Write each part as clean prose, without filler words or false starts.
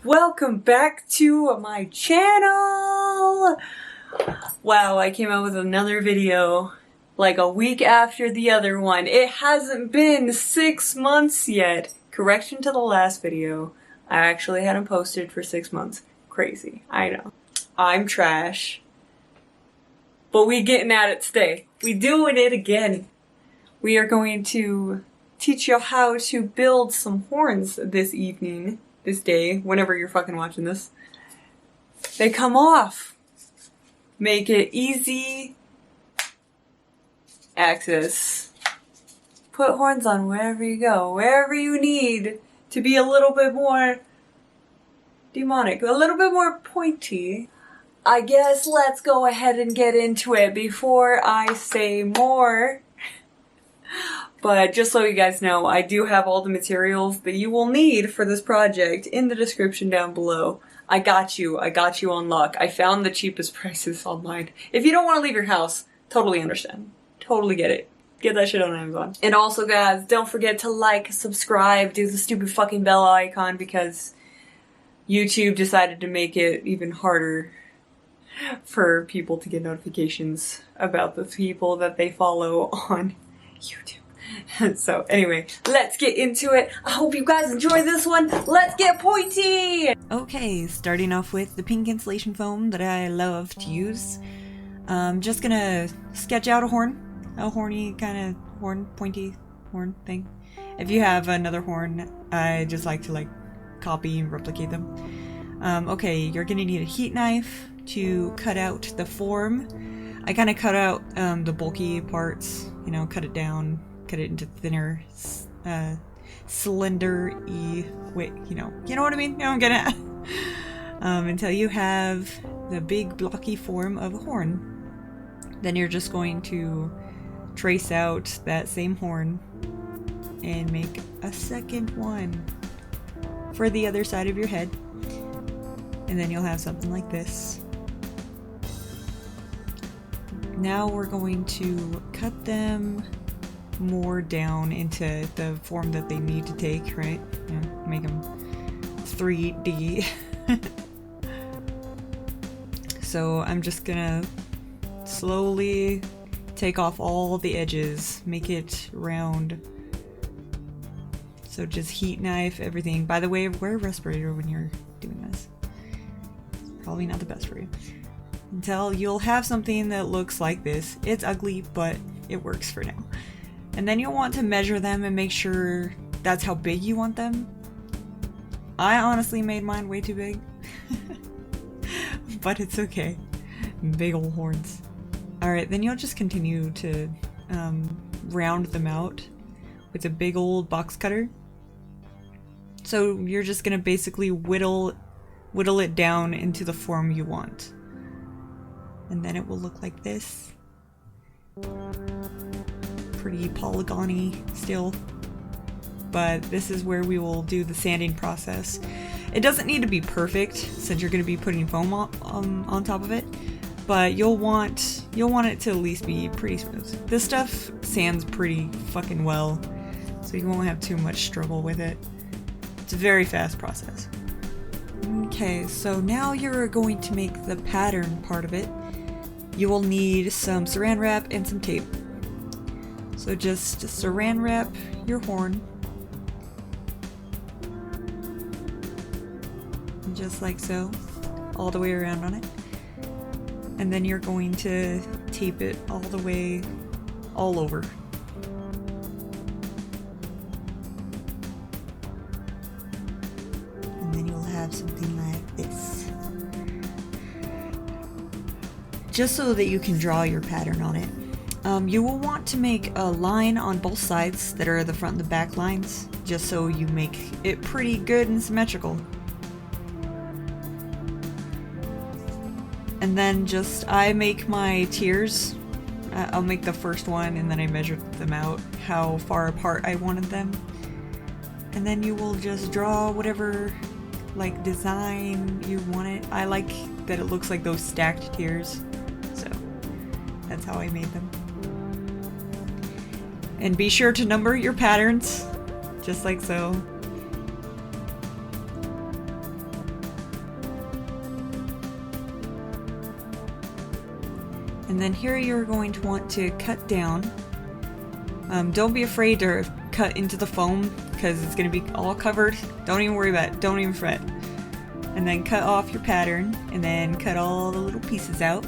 Welcome back to my channel! Wow, I came out with another video like a week after the other one. It hasn't been 6 months yet. Correction to the last video. I actually hadn't posted for 6 months. Crazy, I know. I'm trash. But we getting at it today. We doing it again. We are going to teach you how to build some horns this evening. This day, whenever you're fucking watching this. They come off. Make it easy access. Put horns on wherever you go, wherever you need to be a little bit more demonic, a little bit more pointy. I guess let's go ahead and get into it before I say more. But just so you guys know, I do have all the materials that you will need for this project in the description down below. I got you on luck. I found the cheapest prices online. If you don't want to leave your house, totally understand. Totally get it. Get that shit on Amazon. And also guys, don't forget to like, subscribe, do the stupid fucking bell icon because YouTube decided to make it even harder for people to get notifications about the people that they follow on YouTube. So anyway, let's get into it. I hope you guys enjoy this one. Let's get pointy! Okay, starting off with the pink insulation foam that I love to use. Just gonna sketch out a horny kind of pointy horn thing. If you have another horn, I just like to copy and replicate them. Okay, you're gonna need a heat knife to cut out the form. I kind of cut out the bulky parts, you know, cut it down. Cut it into thinner, slender-y, wait, you know what I mean? You know what I'm getting at? Until you have the big blocky form of a horn. Then you're just going to trace out that same horn and make a second one for the other side of your head. And then you'll have something like this. Now we're going to cut them more down into the form that they need to take, right? Yeah, make them 3D. So I'm just gonna slowly take off all the edges, make it round. So just heat knife everything. By the way, wear a respirator when you're doing this. Probably not the best for you. Until you'll have something that looks like this. It's ugly, but it works for now. And then you'll want to measure them and make sure that's how big you want them. I honestly made mine way too big. But it's okay. Big old horns. Alright, then you'll just continue to round them out with a big old box cutter. So you're just gonna basically whittle it down into the form you want. And then it will look like this. Pretty polygony still, but this is where we will do the sanding process. It doesn't need to be perfect since you're going to be putting foam on top of it, but you'll want it to at least be pretty smooth. This stuff sands pretty fucking well, so you won't have too much struggle with it. It's a very fast process. Okay, so now you're going to make the pattern part of it. You will need some saran wrap and some tape. So just saran wrap your horn, just like so, all the way around on it. And then you're going to tape it all the way, all over. And then you'll have something like this. Just so that you can draw your pattern on it. You will want to make a line on both sides that are the front and the back lines, just so you make it pretty good and symmetrical. And then I make my tiers. I'll make the first one and then I measure them out, how far apart I wanted them. And then you will just draw whatever like design you want it. I like that it looks like those stacked tiers, so that's how I made them. And be sure to number your patterns, just like so. And then here you're going to want to cut down. Don't be afraid to cut into the foam because it's going to be all covered. Don't even worry about it. Don't even fret. And then cut off your pattern and then cut all the little pieces out.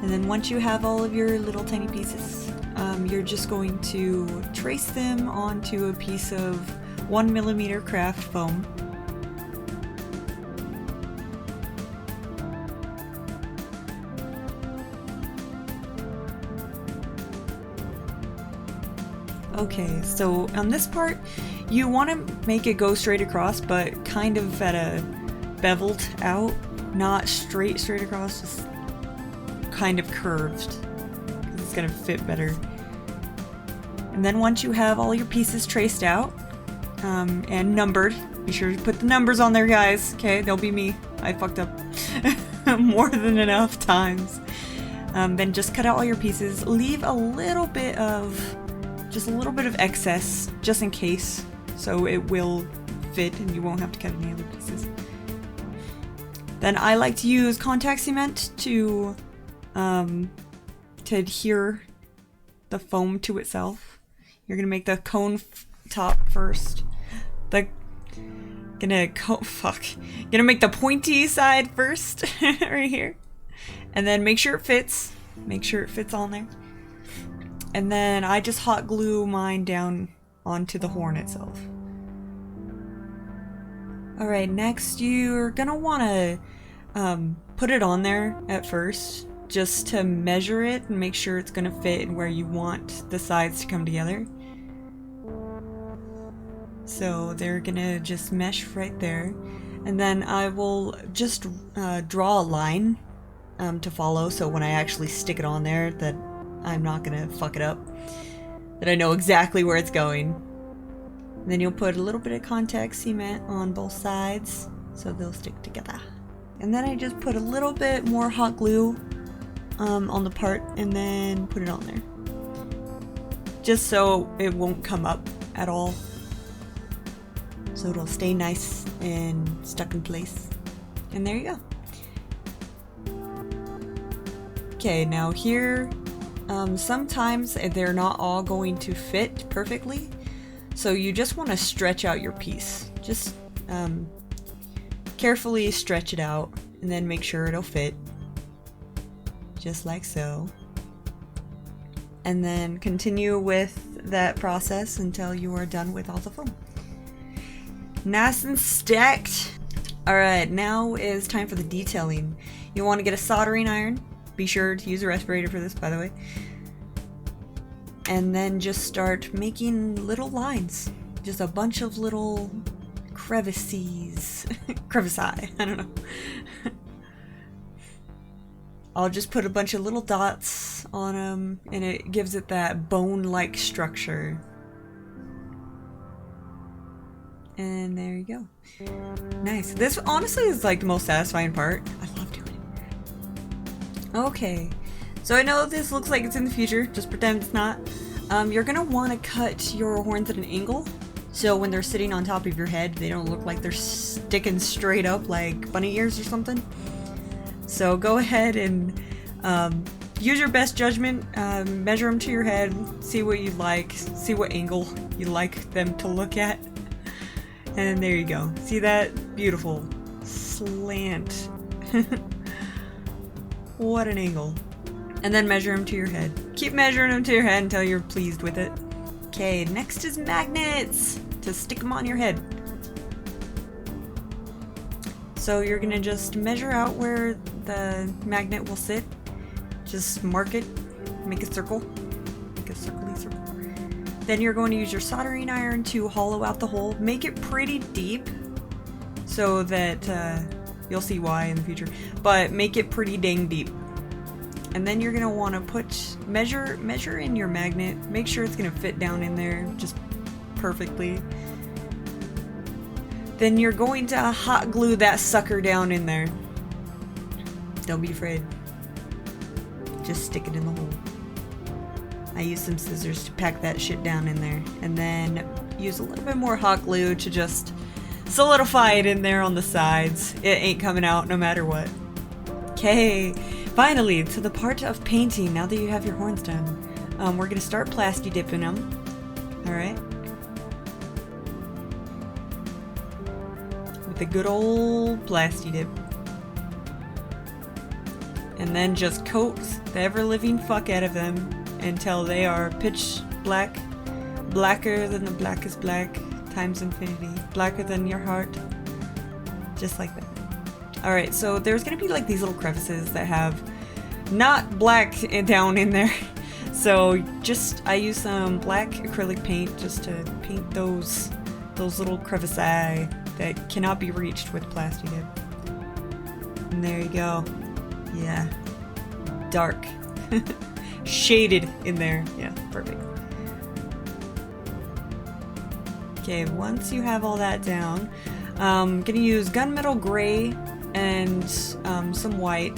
And then once you have all of your little tiny pieces, you're just going to trace them onto a piece of 1mm craft foam. Okay, so on this part, you want to make it go straight across, but kind of at a beveled out, not straight across, just kind of curved, because it's gonna fit better. And then once you have all your pieces traced out and numbered, be sure to put the numbers on there, guys. Okay, they'll be me. I fucked up more than enough times. Then just cut out all your pieces. Leave a little bit of excess, just in case, so it will fit and you won't have to cut any other pieces. Then I like to use contact cement to adhere the foam to itself. You're gonna make the cone top first. Gonna make the pointy side first, right here, and then make sure it fits. Make sure it fits on there. And then I just hot glue mine down onto the horn itself. Alright, next you're gonna wanna put it on there at first, just to measure it and make sure it's gonna fit where you want the sides to come together. So they're gonna just mesh right there. And then I will just draw a line to follow, so when I actually stick it on there, that I'm not gonna fuck it up, that I know exactly where it's going. And then you'll put a little bit of contact cement on both sides so they'll stick together. And then I just put a little bit more hot glue on the part and then put it on there, just so it won't come up at all, so it'll stay nice and stuck in place. And there you go. Okay, now here sometimes they're not all going to fit perfectly, so you just want to stretch out your piece. Just carefully stretch it out and then make sure it'll fit, just like so. And then continue with that process until you are done with all the foam. Nice and stacked. Alright, now is time for the detailing. You want to get a soldering iron. Be sure to use a respirator for this, by the way. And then just start making little lines. Just a bunch of little crevices. Crevici, I don't know. I'll just put a bunch of little dots on them, and it gives it that bone-like structure. And there you go. Nice. This honestly is like the most satisfying part. I love doing it. Okay, so I know this looks like it's in the future, just pretend it's not. You're gonna want to cut your horns at an angle, so when they're sitting on top of your head, they don't look like they're sticking straight up like bunny ears or something. So go ahead and use your best judgment, measure them to your head, see what you like, see what angle you like them to look at. And there you go. See that? Beautiful. Slant. What an angle. And then measure them to your head. Keep measuring them to your head until you're pleased with it. Okay, next is magnets. to stick them on your head. So you're gonna just measure out where the magnet will sit. Just mark it, make a circle, make a circly circle. Then you're going to use your soldering iron to hollow out the hole. Make it pretty deep so that you'll see why in the future, but make it pretty dang deep. And then you're gonna want to measure in your magnet. Make sure it's gonna fit down in there just perfectly. Then you're going to hot glue that sucker down in there. Don't be afraid. Just stick it in the hole. I use some scissors to pack that shit down in there. And then use a little bit more hot glue to just solidify it in there on the sides. It ain't coming out no matter what. Okay, finally to the part of painting. Now that you have your horns done, we're gonna start plasti-dipping them. Alright. With a good old plasti-dip. And then just coat the ever-living fuck out of them until they are pitch black, blacker than the blackest black, times infinity, blacker than your heart, just like that. Alright, so there's gonna be like these little crevices that have not black down in there, so I use some black acrylic paint just to paint those little crevices that cannot be reached with plasti-dip. And there you go. Yeah, dark. Shaded in there. Yeah, perfect. Okay, once you have all that down, I'm gonna use Gunmetal Gray and some white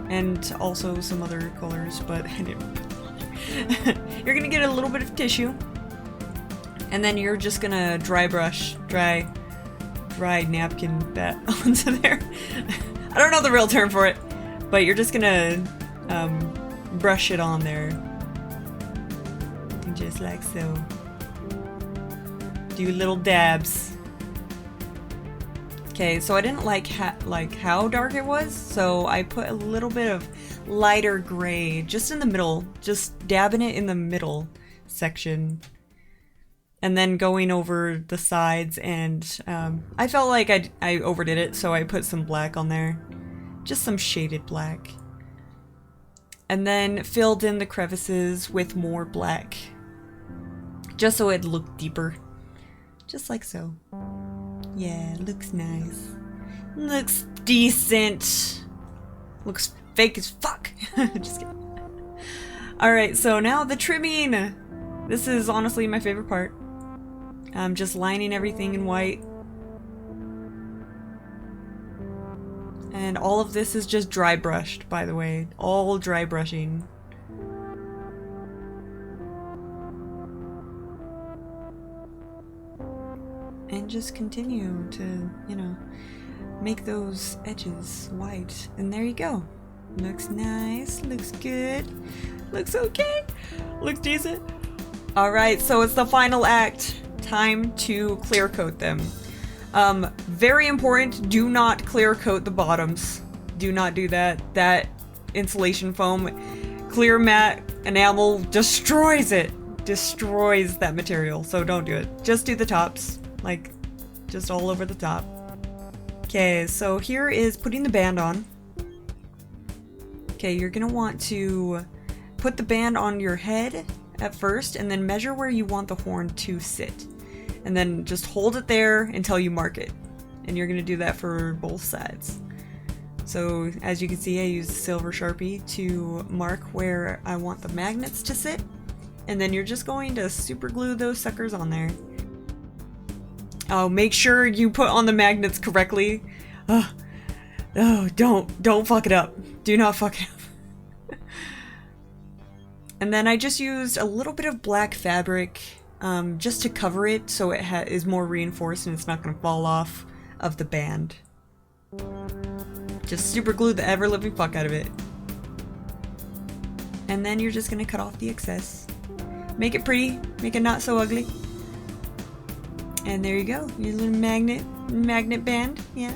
and also some other colors, but I didn't put them on there. You're gonna get a little bit of tissue and then you're just gonna dry napkin that onto there. I don't know the real term for it, but you're just gonna brush it on there, just like so. Do little dabs. Okay, so I didn't like how dark it was, so I put a little bit of lighter gray just in the middle, just dabbing it in the middle section, and then going over the sides. And I felt like I overdid it, so I put some black on there, just some shaded black, and then filled in the crevices with more black, just so it looked deeper. Just like so. Yeah, looks nice. Looks decent. Looks fake as fuck. Just kidding. Alright, so now the trimming. This is honestly my favorite part. I'm just lining everything in white. And all of this is just dry brushed, by the way. All dry brushing. And just continue to, you know, make those edges white. And there you go. Looks nice, looks good, looks okay, looks decent. Alright, so it's the final act. Time to clear coat them. Very important, do not clear coat the bottoms. Do not do that. That insulation foam, clear matte enamel destroys it. Destroys that material, so don't do it. Just do the tops. Like, just all over the top. Okay, so here is putting the band on. Okay, you're gonna want to put the band on your head at first, and then measure where you want the horn to sit. And then just hold it there until you mark it. And you're gonna do that for both sides. So, as you can see, I use silver Sharpie to mark where I want the magnets to sit. And then you're just going to super glue those suckers on there. Oh, make sure you put on the magnets correctly. Oh, don't fuck it up. Do not fuck it up. And then I just used a little bit of black fabric just to cover it so it is more reinforced and it's not going to fall off of the band. Just super glue the ever-living fuck out of it. And then you're just going to cut off the excess. Make it pretty, make it not so ugly. And there you go, your little magnet band, yeah.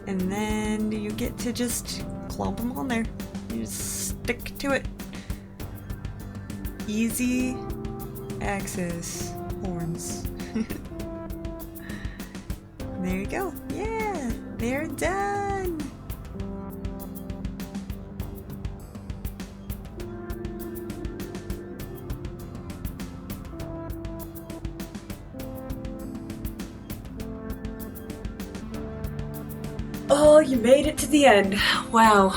And then you get to just clump them on there. You just stick to it. Easy access. horns. There you go. Yeah, they're done. Oh, you made it to the end. Wow.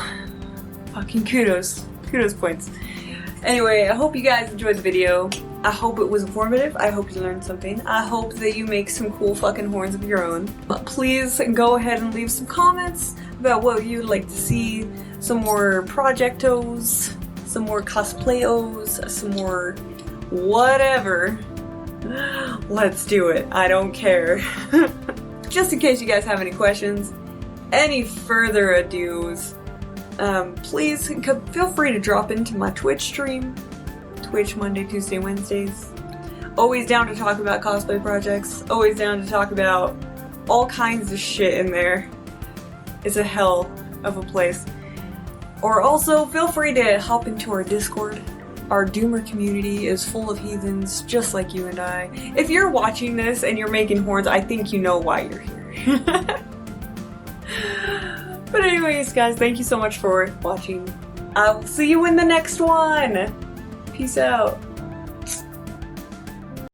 Fucking kudos. Kudos points. Anyway, I hope you guys enjoyed the video. I hope it was informative. I hope you learned something. I hope that you make some cool fucking horns of your own. But please go ahead and leave some comments about what you'd like to see. Some more projectos, some more cosplayos, some more whatever. Let's do it. I don't care. Just in case you guys have any questions, any further ados, please feel free to drop into my Twitch stream. Twitch Monday, Tuesday, Wednesdays. Always down to talk about cosplay projects. Always down to talk about all kinds of shit in there. It's a hell of a place. Or also feel free to hop into our Discord. Our Doomer community is full of heathens just like you and I. If you're watching this and you're making horns, I think you know why you're here. But anyways, guys, thank you so much for watching. I'll see you in the next one. Peace out.